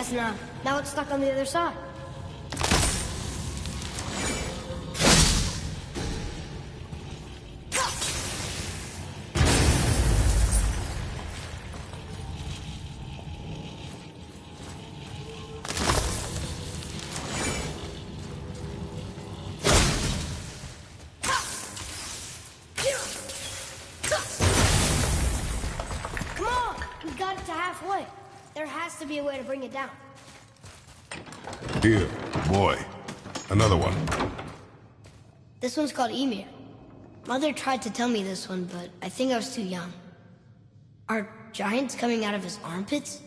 guess not. Now it's stuck on the other side. There has to be a way to bring it down. Here, boy. Another one. This one's called Emir. Mother tried to tell me this one, but I think I was too young. Are giants coming out of his armpits?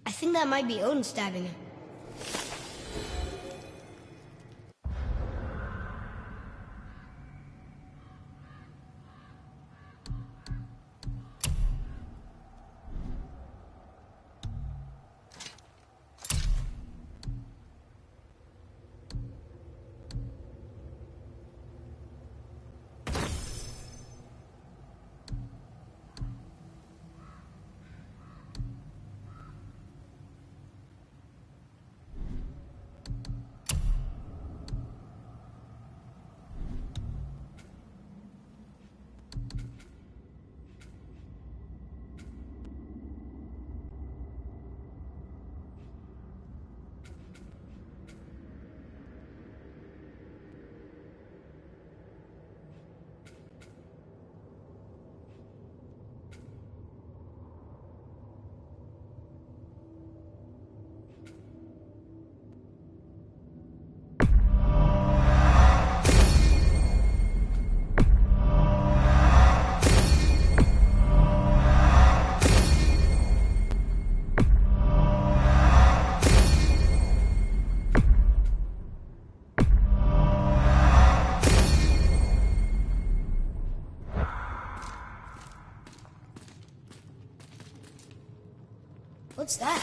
I think that might be Odin stabbing him. What's that?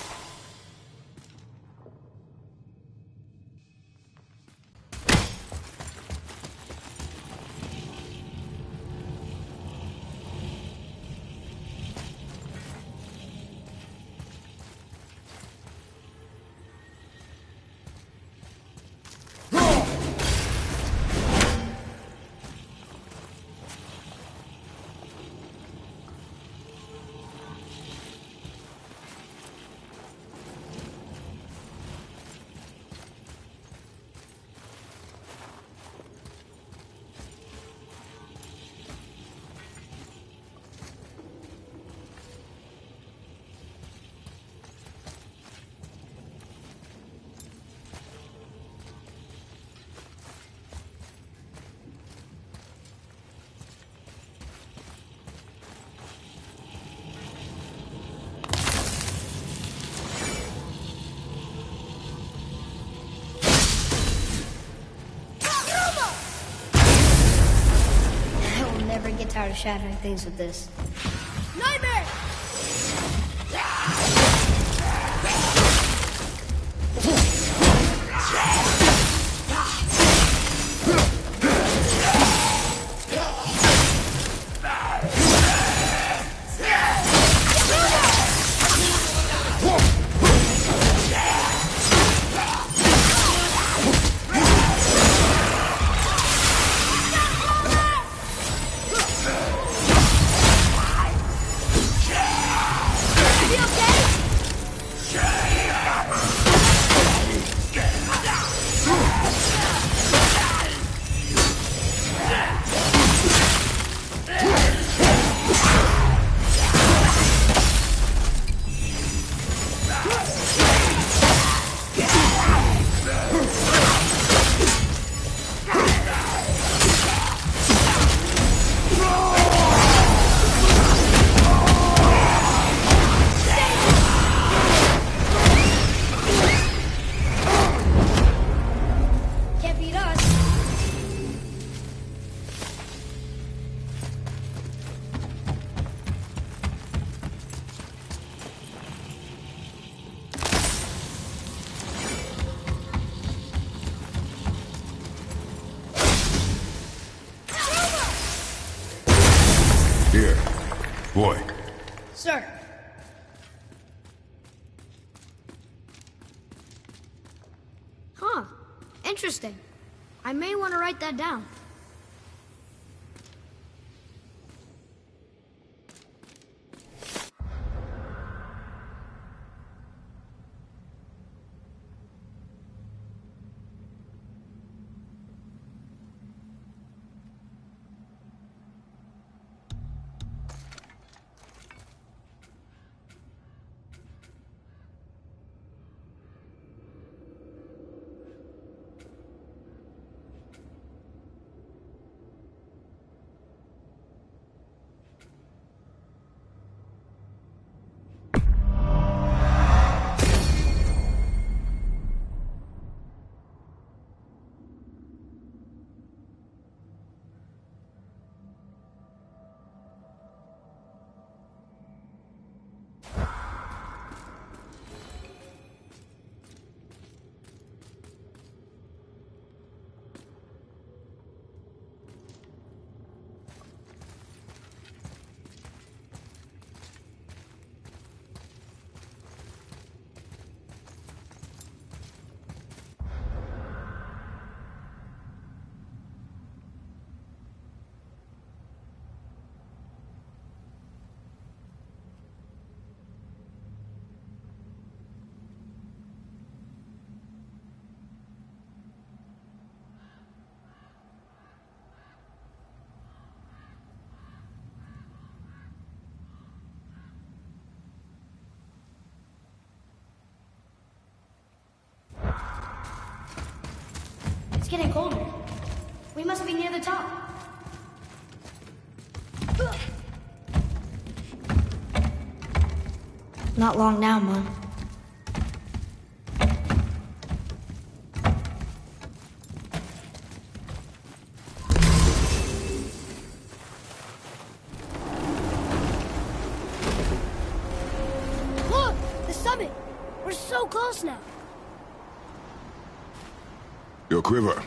Get tired of shattering things with this. Nightmare! Here, boy. Sir. Interesting. I may want to write that down. It's getting colder. We must be near the top. Not long now, Mom. Look! The summit! We're so close now. Your quiver.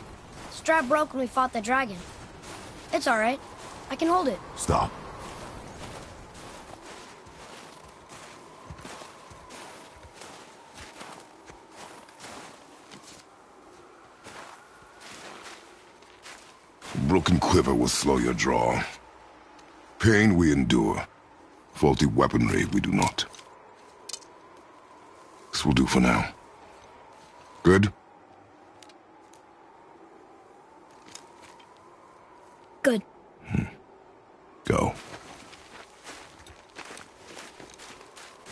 Strap broke when we fought the dragon. It's all right. I can hold it. Stop. Broken quiver will slow your draw. Pain we endure. Faulty weaponry we do not. This will do for now. Good? Good. Go.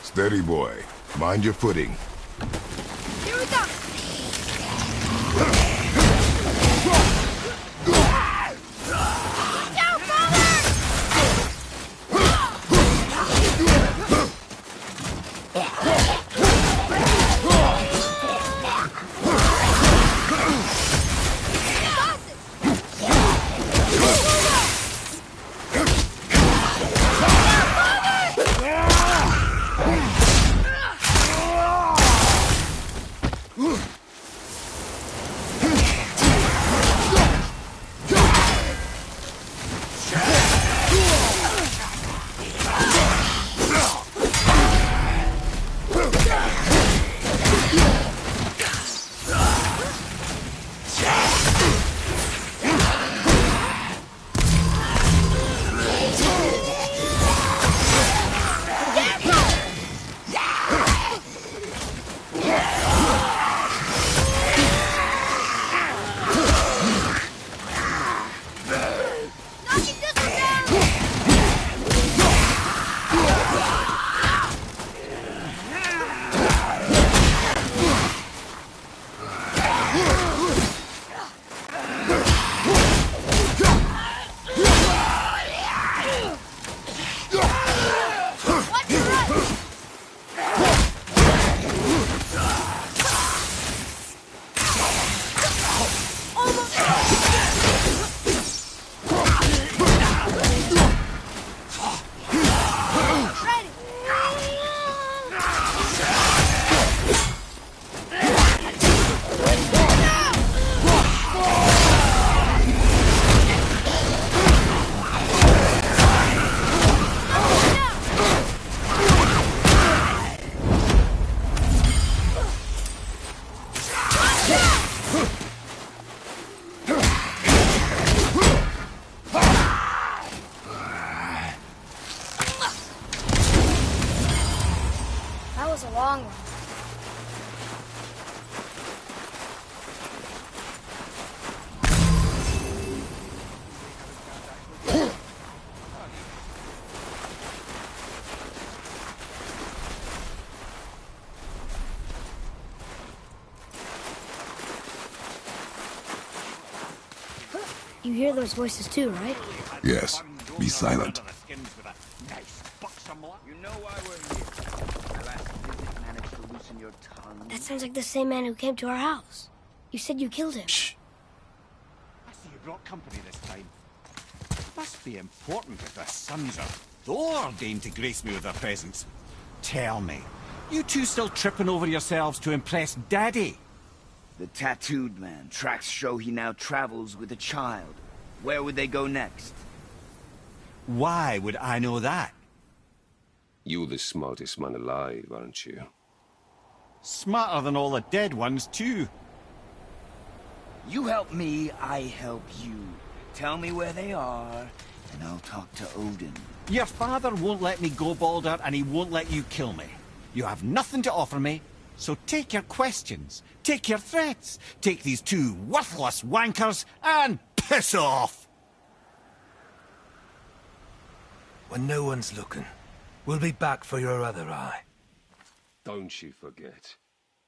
Steady, boy. Mind your footing. Here we go! long run. You hear those voices too, right? Yes. Be silent. You know why we're here. My last visit managed to loosen your tongue. That sounds like the same man who came to our house. You said you killed him. Shh. I see you brought company this time. It must be important if the sons of Thor deign to grace me with their presence. Tell me, you two still tripping over yourselves to impress Daddy? The tattooed man. Tracks show he now travels with a child. Where would they go next? Why would I know that? You're the smartest man alive, aren't you? Smarter than all the dead ones, too. You help me, I help you. Tell me where they are, and I'll talk to Odin. Your father won't let me go, Balder, and he won't let you kill me. You have nothing to offer me, so take your questions, take your threats, take these two worthless wankers, and piss off! When no one's looking, we'll be back for your other eye. Don't you forget,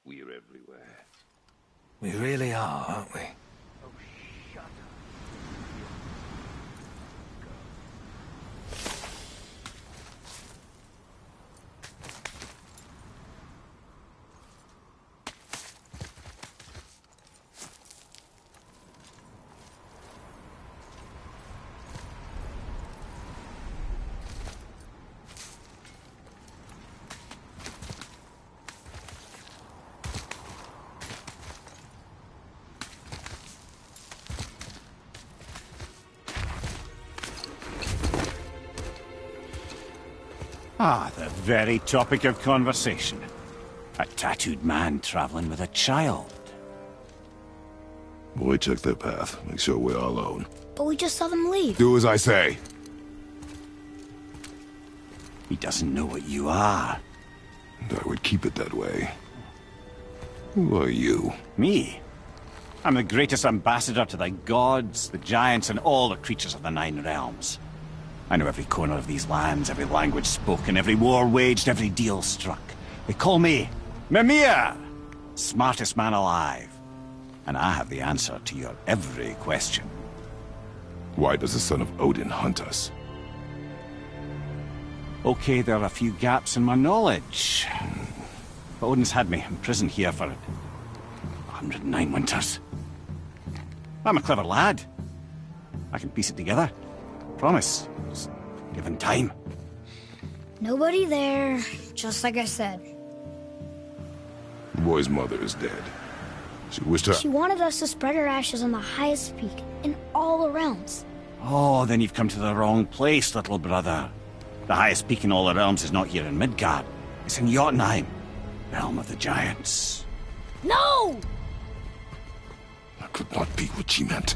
we're everywhere. We really are, aren't we? Ah, the very topic of conversation. A tattooed man traveling with a child. Boy, check their path. Make sure we're all alone. But we just saw them leave. Do as I say. He doesn't know what you are. And I would keep it that way. Who are you? Me? I'm the greatest ambassador to the gods, the giants, and all the creatures of the Nine Realms. I know every corner of these lands, every language spoken, every war waged, every deal struck. They call me Mimir, smartest man alive. And I have the answer to your every question. Why does the son of Odin hunt us? Okay, there are a few gaps in my knowledge. But Odin's had me imprisoned here for 109 winters. I'm a clever lad. I can piece it together. Promise. Just given time. Nobody there, just like I said. The boy's mother is dead. She wished her... She wanted us to spread her ashes on the highest peak in all the realms. Oh, then you've come to the wrong place, little brother. The highest peak in all the realms is not here in Midgard. It's in Jotunheim, realm of the giants. No! That could not be what she meant.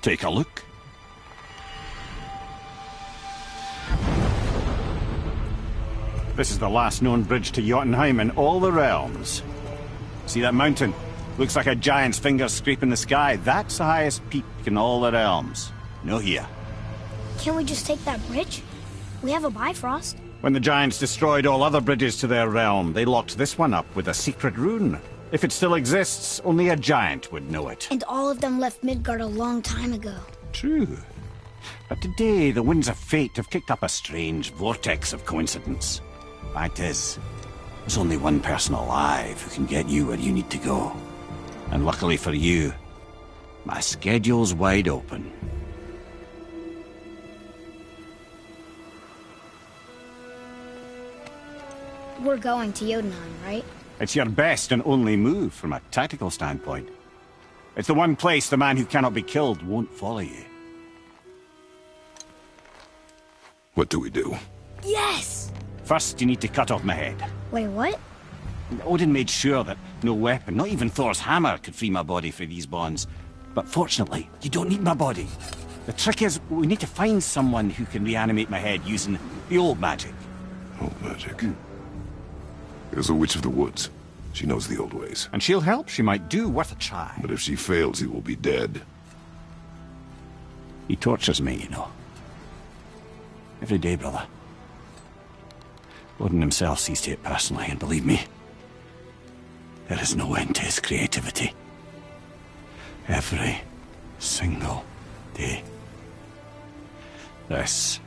Take a look. This is the last known bridge to Jotunheim in all the realms. See that mountain? Looks like a giant's finger scraping the sky. That's the highest peak in all the realms. No here. Can't we just take that bridge? We have a Bifrost. When the giants destroyed all other bridges to their realm, they locked this one up with a secret rune. If it still exists, only a giant would know it. And all of them left Midgard a long time ago. True. But today, the winds of fate have kicked up a strange vortex of coincidence. Fact is, there's only one person alive who can get you where you need to go. And luckily for you, my schedule's wide open. We're going to Jotunheim, right? It's your best and only move from a tactical standpoint. It's the one place the man who cannot be killed won't follow you. What do we do? Yes! First, you need to cut off my head. Wait, what? Odin made sure that no weapon, not even Thor's hammer, could free my body from these bonds. But fortunately, you don't need my body. The trick is, we need to find someone who can reanimate my head using the old magic. Old magic. There's a witch of the woods. She knows the old ways. And she'll help. She might do worth a try. But if she fails, he will be dead. He tortures me, you know. Every day, brother. Odin himself sees to it personally, and believe me, there is no end to his creativity. Every single day. This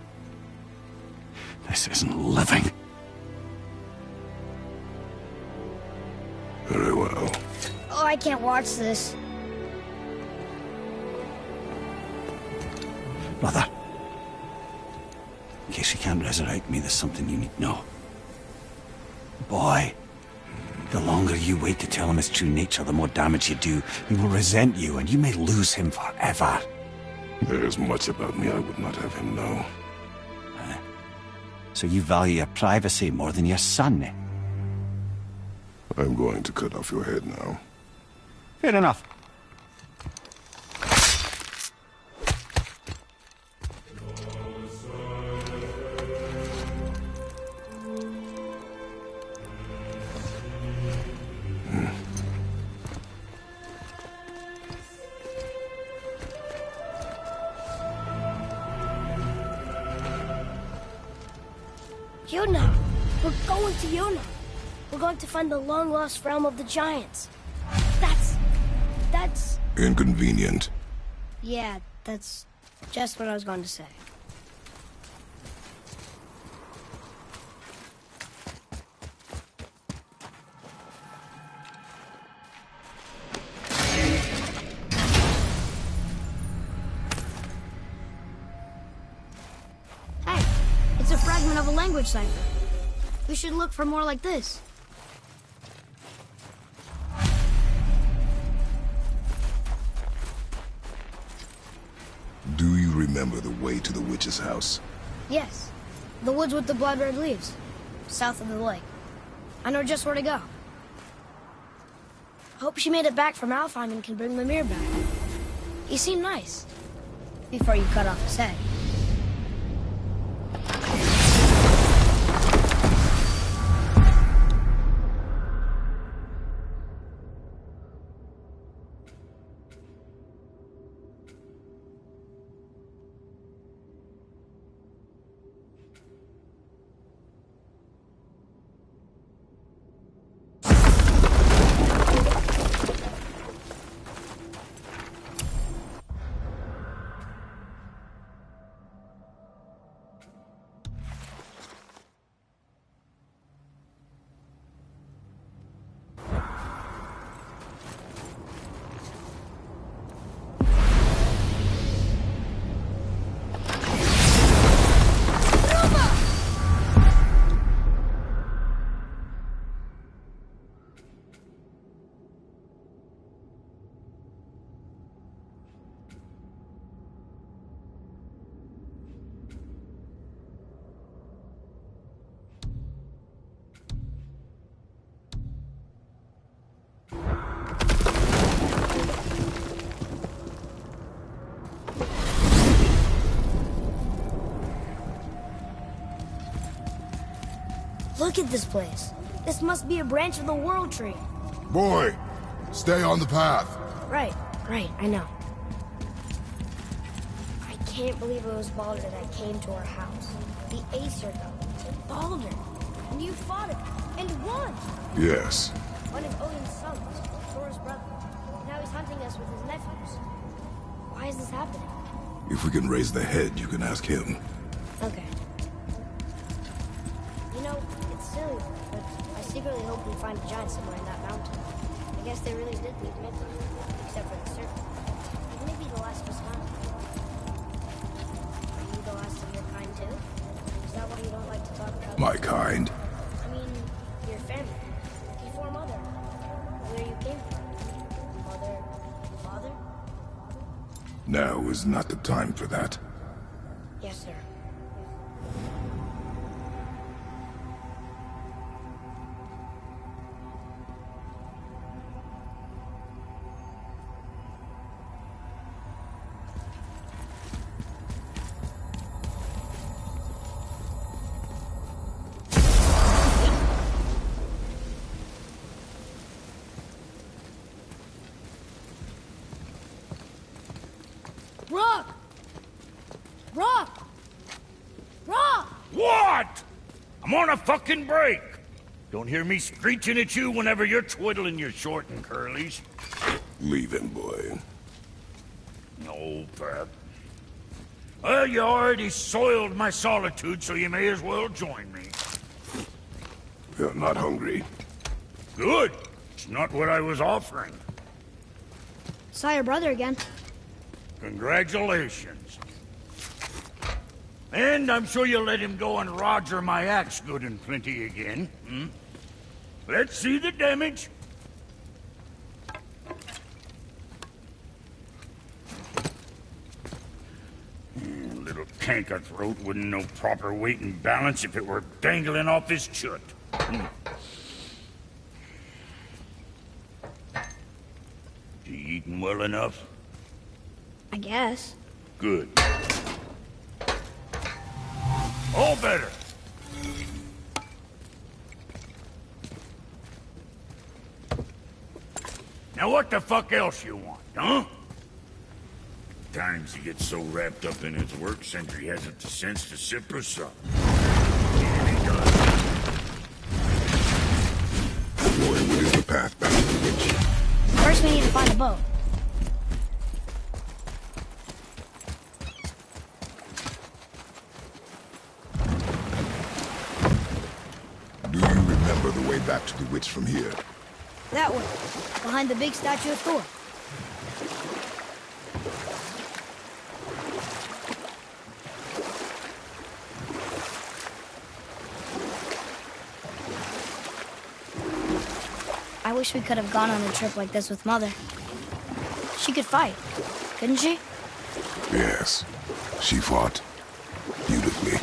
isn't living. Very well. Oh, I can't watch this. Brother, in case you can't resurrect me, there's something you need to know. Boy, the longer you wait to tell him his true nature, the more damage you do. He will resent you, and you may lose him forever. There's much about me I would not have him know. So you value your privacy more than your son, eh? I'm going to cut off your head now. Fair enough. Yuna! We're going to Yuna! We're going to find the long-lost realm of the giants. That's... Inconvenient. Yeah, that's just what I was going to say. Hey, it's a fragment of a language cipher. We should look for more like this. Do you remember the way to the witch's house? Yes, the woods with the blood-red leaves, south of the lake. I know just where to go. Hope she made it back from Alfheim and can bring Mimir back. He seemed nice. Before you cut off his head. Look at this place. This must be a branch of the World Tree. Boy, stay on the path. Right, I know. I can't believe it was Baldur that came to our house. The Aesir god. Baldur. And you fought him. And won. Yes. One of Odin's sons, Thor's brother. Now he's hunting us with his nephews. Why is this happening? If we can raise the head, you can ask him. Okay. You know, it's silly, but I secretly hope we find a giant somewhere in that mountain. I guess they really did leave myth, except for the serpent. Like maybe the last was found. Are you the last of your kind too? Is that why you don't like to talk about My kind. I mean, your family. Before Mother. Where you came from. Mother, father? Now is not the time for that. Yes, sir. Rock! Rock! Rock! What? I'm on a fucking break. Don't hear me screeching at you whenever you're twiddling your short and curlies. Leave him, boy. No, Pep. Well, you already soiled my solitude, so you may as well join me. You're not hungry. Good. It's not what I was offering. Saw your brother again. Congratulations. And I'm sure you'll let him go and roger my axe good and plenty again. Hmm? Let's see the damage. Little canker throat wouldn't know proper weight and balance if it were dangling off his chut. You eating well enough? I guess. Good. All better. Now what the fuck else you want, huh? Times he gets so wrapped up in his work, Sentry hasn't the sense to sip or sup. And he does. Boy, what is the path back to the witch? First we need to find a boat. Do you remember the way back to the witch from here? That way. Behind the big statue of Thor. I wish we could have gone on a trip like this with Mother. She could fight, couldn't she? Yes. She fought beautifully.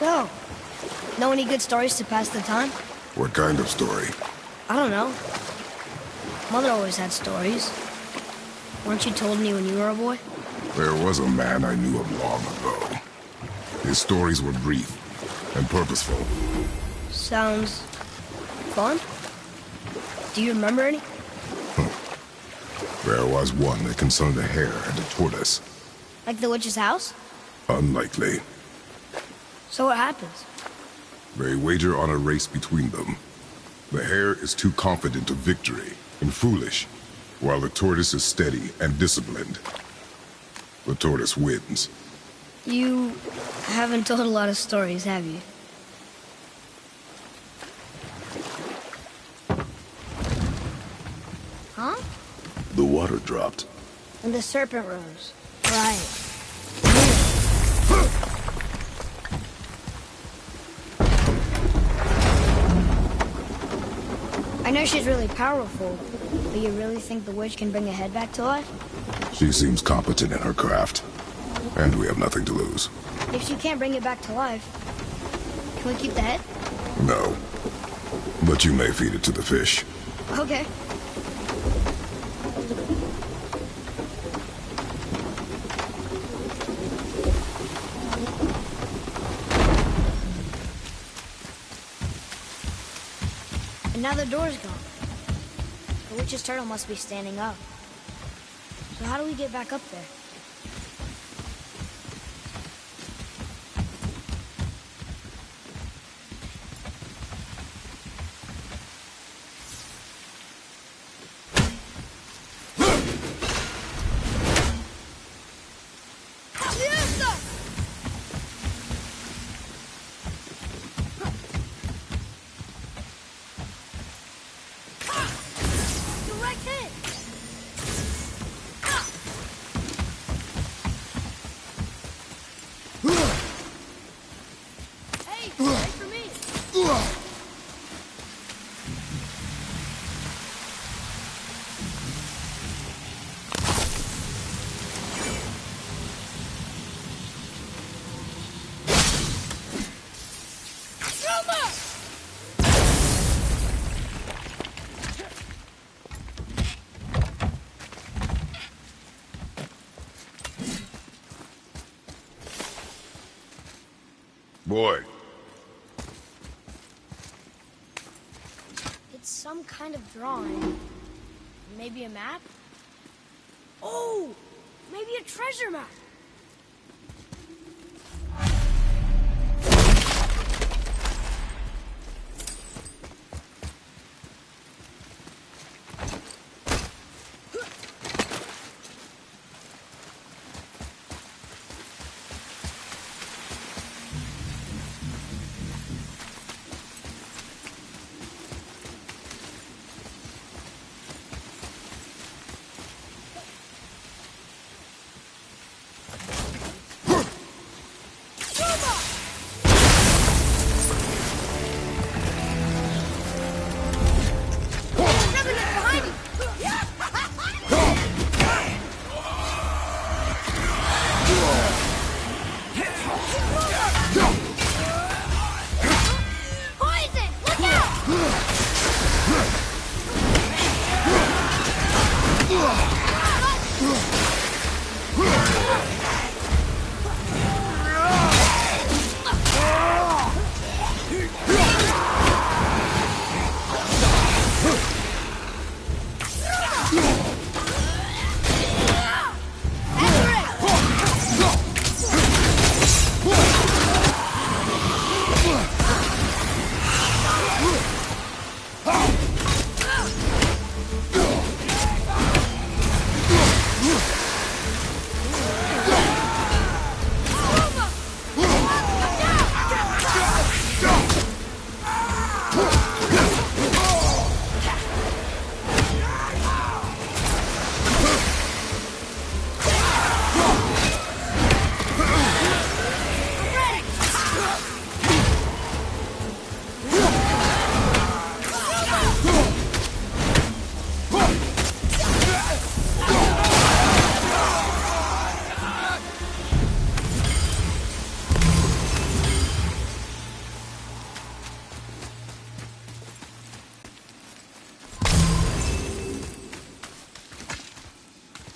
So, know any good stories to pass the time? What kind of story? I don't know. Mother always had stories. Weren't you told any when you were a boy? There was a man I knew of long ago. His stories were brief and purposeful. Sounds fun. Do you remember any? There was one that concerned a hare and a tortoise. Like the witch's house? Unlikely. So what happens? They wager on a race between them. The hare is too confident of victory and foolish, while the tortoise is steady and disciplined. The tortoise wins. You haven't told a lot of stories, have you? Huh? The water dropped. And the serpent rose. Right. I know she's really powerful, but you really think the witch can bring a head back to life? She seems competent in her craft, and we have nothing to lose. If she can't bring it back to life, can we keep the head? No. But you may feed it to the fish. Okay. And now the door's gone. The witch's turtle must be standing up. So how do we get back up there? Hey, wait for me. Boy, It's some kind of drawing. Maybe a map? Oh, maybe a treasure map.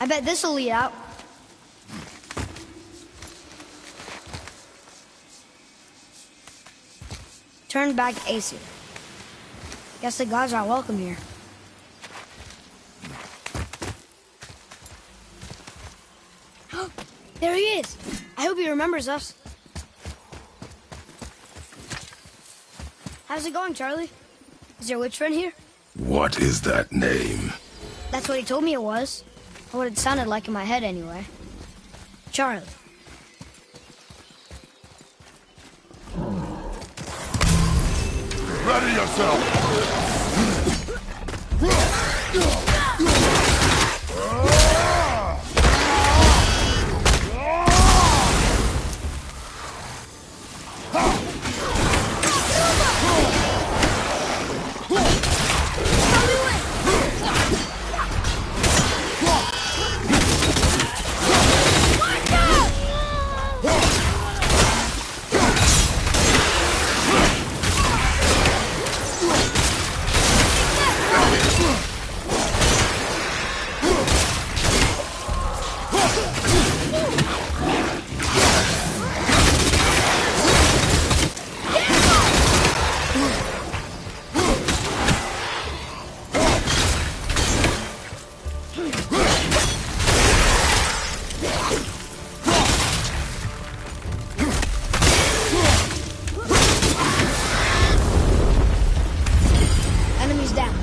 I bet this'll lead out. Turn back Aesir. Guess the gods are welcome here. There he is. I hope he remembers us. How's it going, Charlie? Is your witch friend here? what is that name? That's what he told me it was. Or what it sounded like in my head, anyway. Charlie. Ready yourself! Enemies down.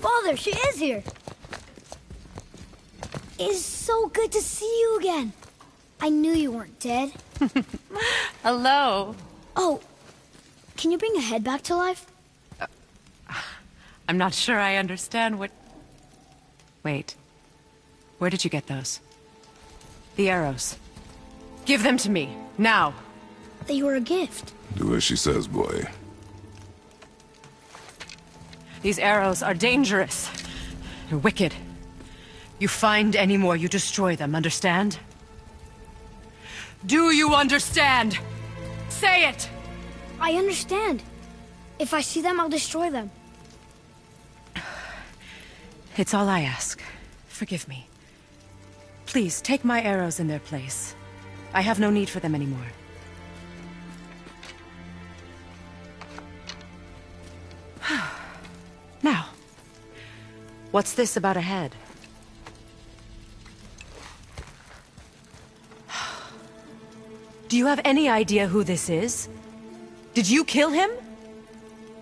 Father, she is here. It's so good to see you again. I knew you weren't dead. Hello. Oh, can you bring a head back to life? I'm not sure I understand what... Wait. Where did you get those? The arrows. Give them to me, now! They were a gift. Do as she says, boy. These arrows are dangerous. They're wicked. You find any more, you destroy them, understand? Do you understand? Say it! I understand. If I see them, I'll destroy them. It's all I ask. Forgive me. Please, take my arrows in their place. I have no need for them anymore. Now, what's this about a head? Do you have any idea who this is? Did you kill him?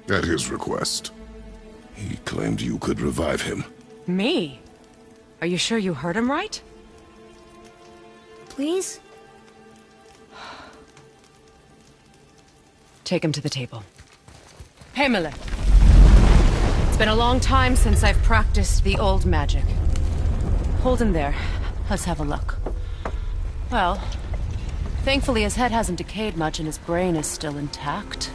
At his request. He claimed you could revive him. Me? Are you sure you heard him right? Please? Take him to the table. Pamela. It's been a long time since I've practiced the old magic. Hold him there. Let's have a look. Well, thankfully his head hasn't decayed much and his brain is still intact.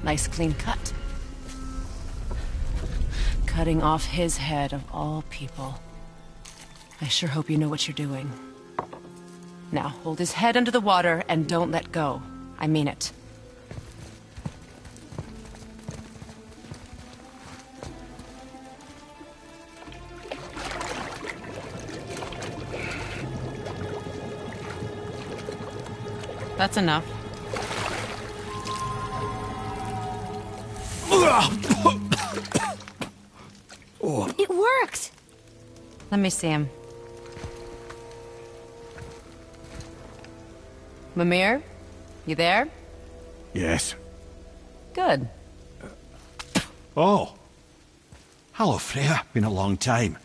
Nice clean cut. Cutting off his head of all people. I sure hope you know what you're doing. Now, hold his head under the water and don't let go. I mean it. That's enough. It worked! Let me see him. Mimir? You there? Yes. Good. Oh. Hello, Freya. Been a long time.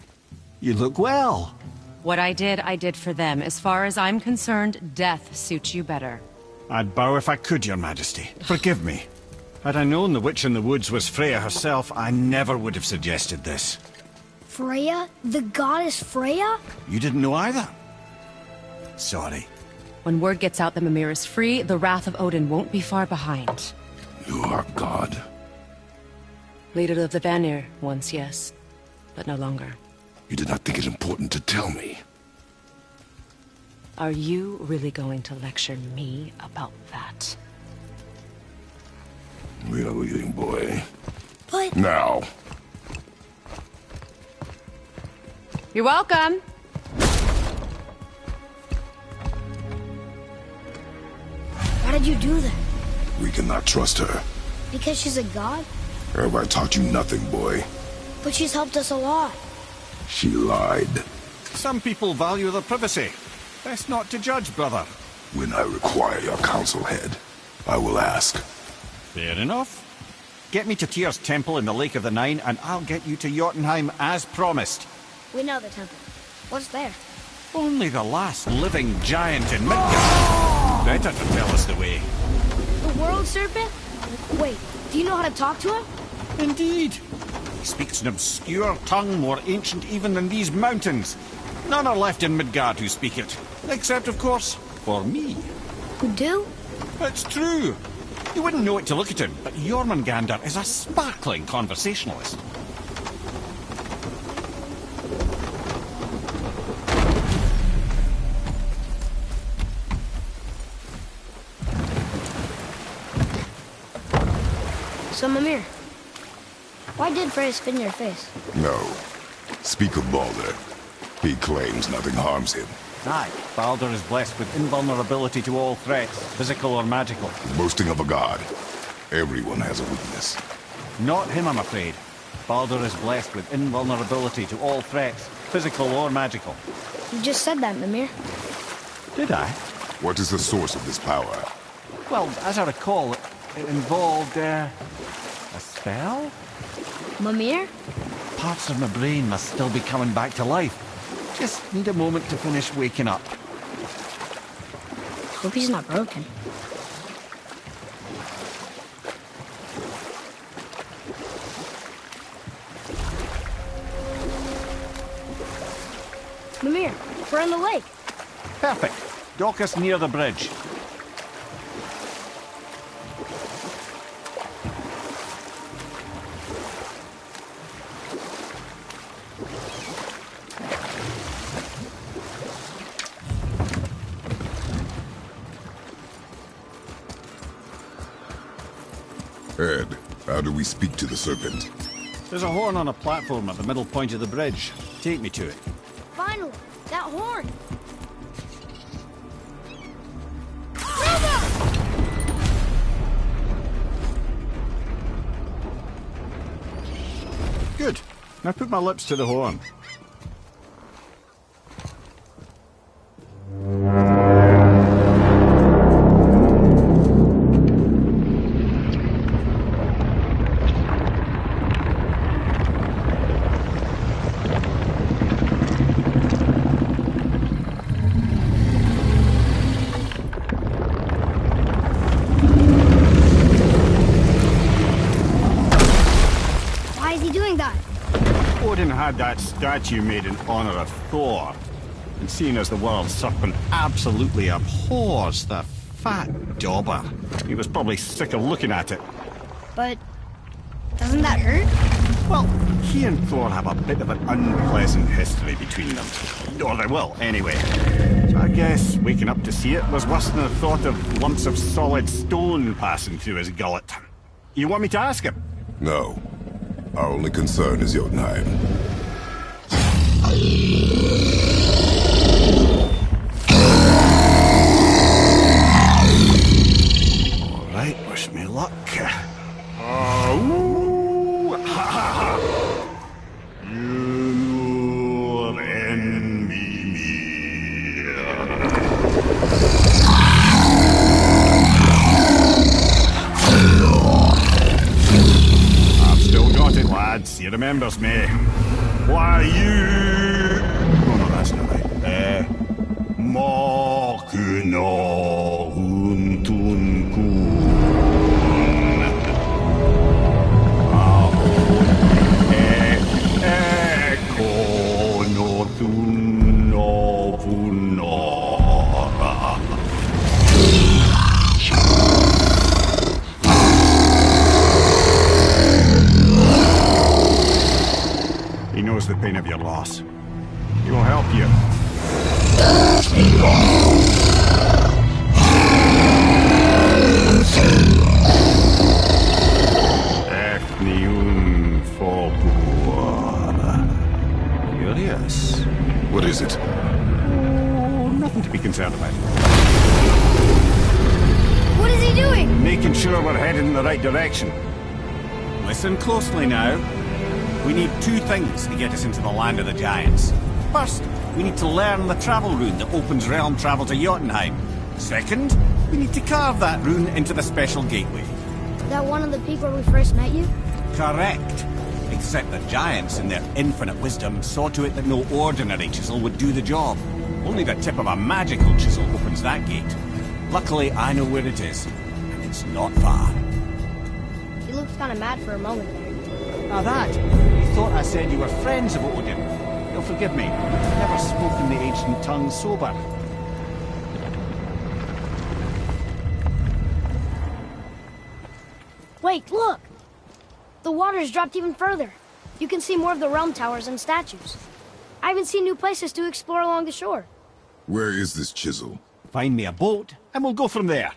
You look well. What I did for them. As far as I'm concerned, death suits you better. I'd bow if I could, Your Majesty. Forgive me. Had I known the witch in the woods was Freya herself, I never would have suggested this. Freya? The goddess Freya? You didn't know either? Sorry. When word gets out that Mimir is free, the wrath of Odin won't be far behind. You are God. Leader of the Vanir, once, yes. But no longer. You did not think it important to tell me. Are you really going to lecture me about that? We are leaving, boy. But... Now. You're welcome! Why did you do that? We cannot trust her. Because she's a god? Have I taught you nothing, boy? But she's helped us a lot. She lied. Some people value their privacy. Best not to judge, brother. When I require your council head, I will ask. Fair enough. Get me to Tyr's temple in the Lake of the Nine, and I'll get you to Jotunheim as promised. We know the temple. What's there? Only the last living giant in Midgard. Better to tell us the way. The world serpent? Wait, do you know how to talk to him? Indeed. He speaks an obscure tongue more ancient even than these mountains. None are left in Midgard who speak it. Except, of course, for me. Who do? It's true. You wouldn't know it to look at him, but Jormungandr is a sparkling conversationalist. So, Mimir, why did Freya spit in your face? No. Speak of Baldur. He claims nothing harms him. Aye, Baldur is blessed with invulnerability to all threats, physical or magical. Boasting of a god. Everyone has a weakness. Not him, I'm afraid. Baldur is blessed with invulnerability to all threats, physical or magical. You just said that, Mimir. Did I? What is the source of this power? Well, as I recall, it involved, a spell? Mimir? Parts of my brain must still be coming back to life. Just need a moment to finish waking up. Hope he's not broken. Mimir, we're on the lake. Perfect. Dock us near the bridge. Ed, how do we speak to the serpent? There's a horn on a platform at the middle point of the bridge. Take me to it. Finally, that horn. Good. Now put my lips to the horn. Why is he doing that? Odin had that statue made in honor of Thor. And seeing as the world serpent absolutely abhors the fat dauber, he was probably sick of looking at it. But doesn't that hurt? Well, he and Thor have a bit of an unpleasant history between them. Or they will, anyway. So I guess waking up to see it was worse than the thought of lumps of solid stone passing through his gullet. You want me to ask him? No. Our only concern is Jotunheim. Alright, wish me luck. Ooh, ha, ha, ha. You envy me. I've still got it, lads. He remembers me. Why, you... Oh, no, that's not right. Makuna huntun kun. He knows the pain of your loss. He will help you. Curious. What is it? Oh, nothing to be concerned about. What is he doing? Making sure we're headed in the right direction. Listen closely now. We need two things to get us into the land of the giants. First, we need to learn the travel rune that opens realm travel to Jotunheim. Second, we need to carve that rune into the special gateway. That one on the peak where we first met you? Correct. Except the giants, in their infinite wisdom, saw to it that no ordinary chisel would do the job. Only the tip of a magical chisel opens that gate. Luckily, I know where it is, and it's not far. He looks kind of mad for a moment there. Now that, you thought I said you were friends of Odin. You'll forgive me. I've never spoken the ancient tongue sober. Wait, look! The water's dropped even further. You can see more of the realm towers and statues. I even see new places to explore along the shore. Where is this chisel? Find me a boat, and we'll go from there.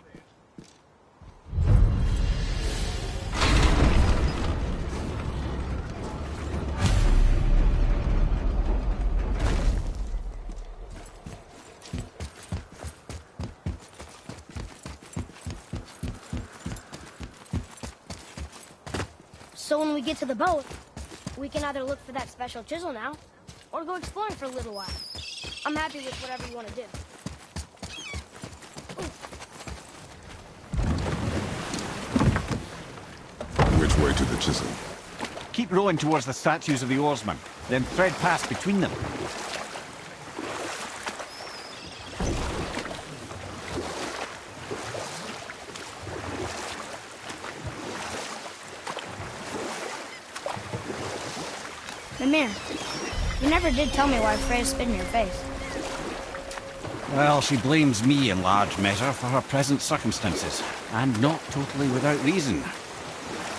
So when we get to the boat, we can either look for that special chisel now, or go exploring for a little while. I'm happy with whatever you want to do. Which way to the chisel? Keep rowing towards the statues of the oarsmen, then thread past between them. Mimir, You never did tell me why Freya spit in your face. Well, she blames me in large measure for her present circumstances, and not totally without reason.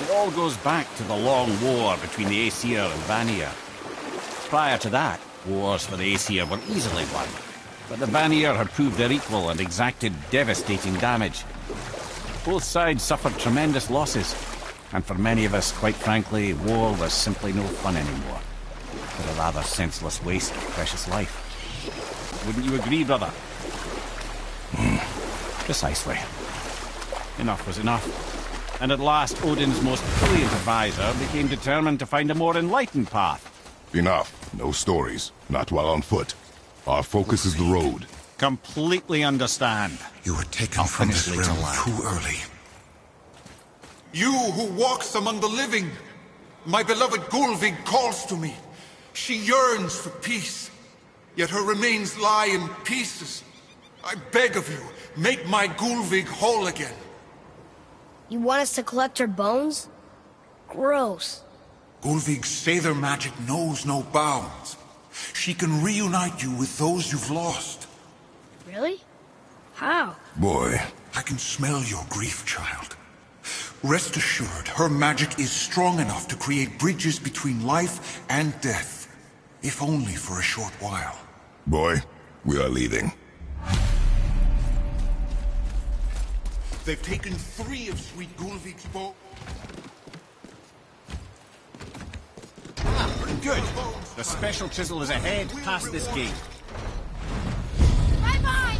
It all goes back to the long war between the Aesir and Vanir. Prior to that, wars for the Aesir were easily won, but the Vanir had proved their equal and exacted devastating damage. Both sides suffered tremendous losses, and for many of us, quite frankly, war was simply no fun anymore, but a rather senseless waste of precious life. Wouldn't you agree, brother? Precisely. Enough was enough. And at last, Odin's most brilliant advisor became determined to find a more enlightened path. Enough. No stories. Not while on foot. Our focus is the road. Completely understand. You were taken from this realm too early. You who walks among the living! My beloved Gulvig calls to me. She yearns for peace, yet her remains lie in pieces. I beg of you, make my Gulvig whole again. You want us to collect her bones? Gross. Gulvig's Sather magic knows no bounds. She can reunite you with those you've lost. Really? How? Boy. I can smell your grief, child. Rest assured, her magic is strong enough to create bridges between life and death. If only for a short while. Boy, we are leaving. They've taken 3 of sweet Gulvig's bones. Good. The special chisel is ahead, past this gate. Bye-bye!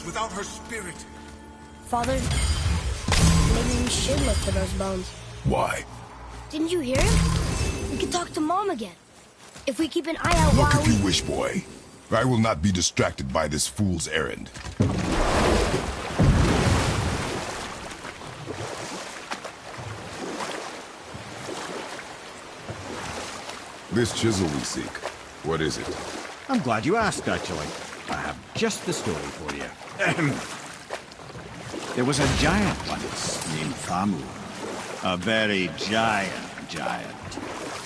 without her spirit. Father, maybe we should look for those bones. Why? Didn't you hear him? We could talk to Mom again. If we keep an eye out Look while if you wish, boy. I will not be distracted by this fool's errand. This chisel we seek, what is it? I'm glad you asked, actually. I have just the story for you. There was a giant once named Famu. A very giant,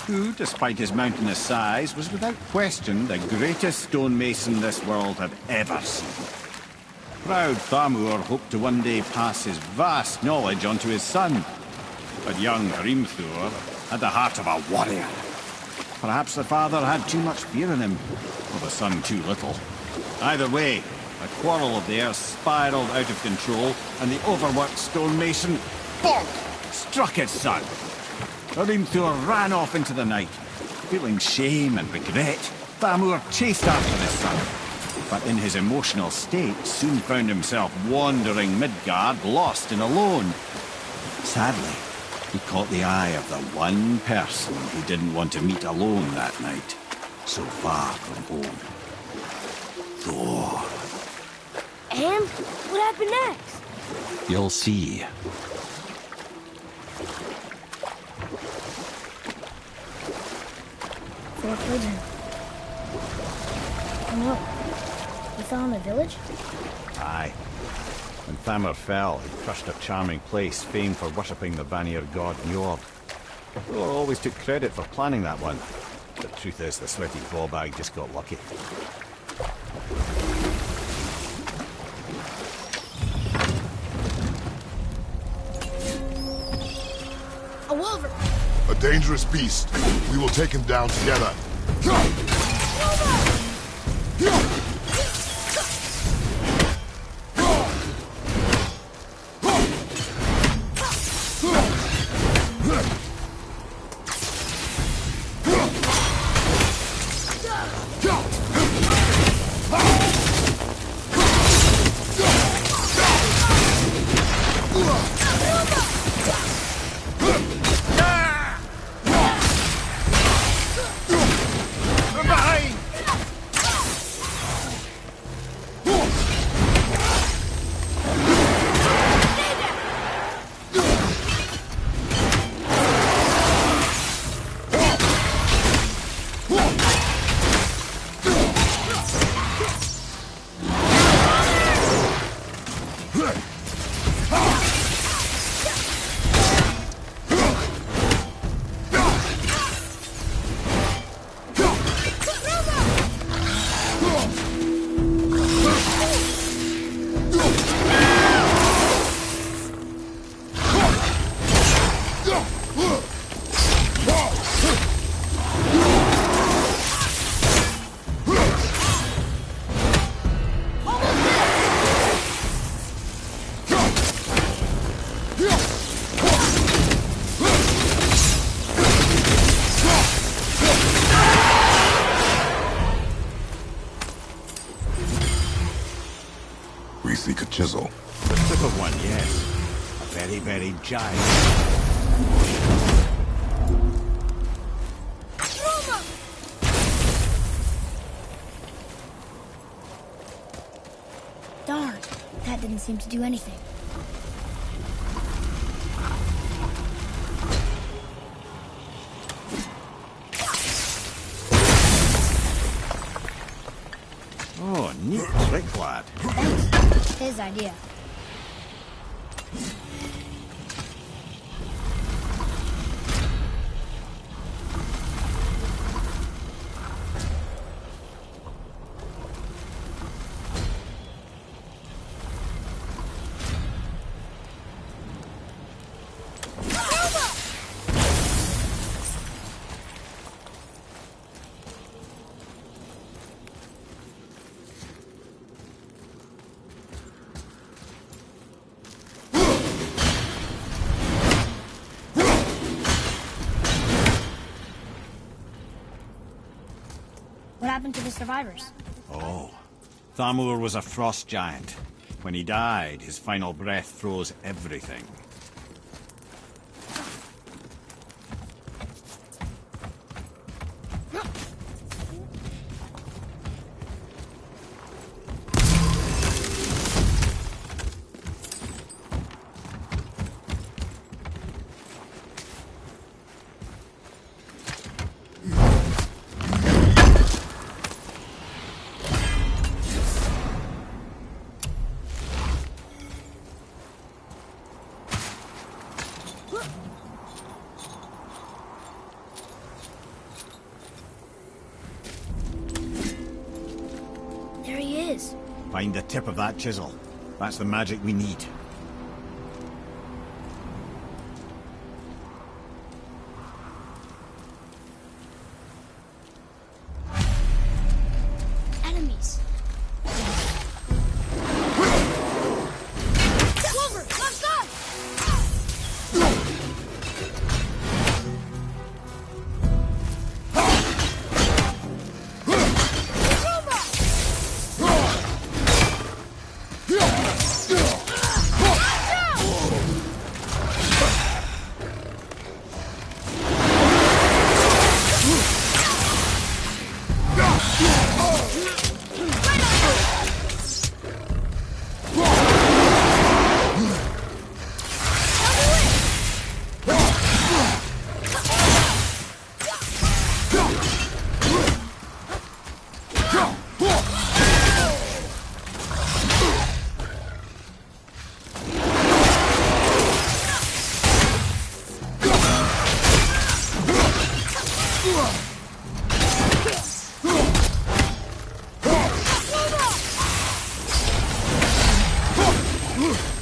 who, despite his mountainous size, was without question the greatest stonemason this world had ever seen. Proud Thamur hoped to one day pass his vast knowledge on to his son. But young Hrimthur had the heart of a warrior. Perhaps the father had too much fear in him, or the son too little. Either way, a quarrel of theirs spiraled out of control, and the overworked stonemason, bonk, struck his son. Hrimthur ran off into the night. Feeling shame and regret, Thamur chased after his son. But in his emotional state, soon found himself wandering Midgard, lost and alone. Sadly, he caught the eye of the one person he didn't want to meet alone that night, so far from home. Thor. And what happened next? You'll see. Thor killed him. Oh no. He fell in the village? Aye. When Thamur fell, he crushed a charming place famed for worshipping the Vanir god Njord. Thor always took credit for planning that one. The truth is, the sweaty ballbag just got lucky. A wolver! A dangerous beast. We will take him down together. We seek a chisel. The tip of one, yes. A very, very giant. Darn, that didn't seem to do anything. Oh, neat trick, lad. Thanks. His idea. What happened to the survivors? Oh. Thamur was a frost giant. When he died, his final breath froze everything. There he is. Find the tip of that chisel. That's the magic we need. Enemies. Clover, let's go! Ugh!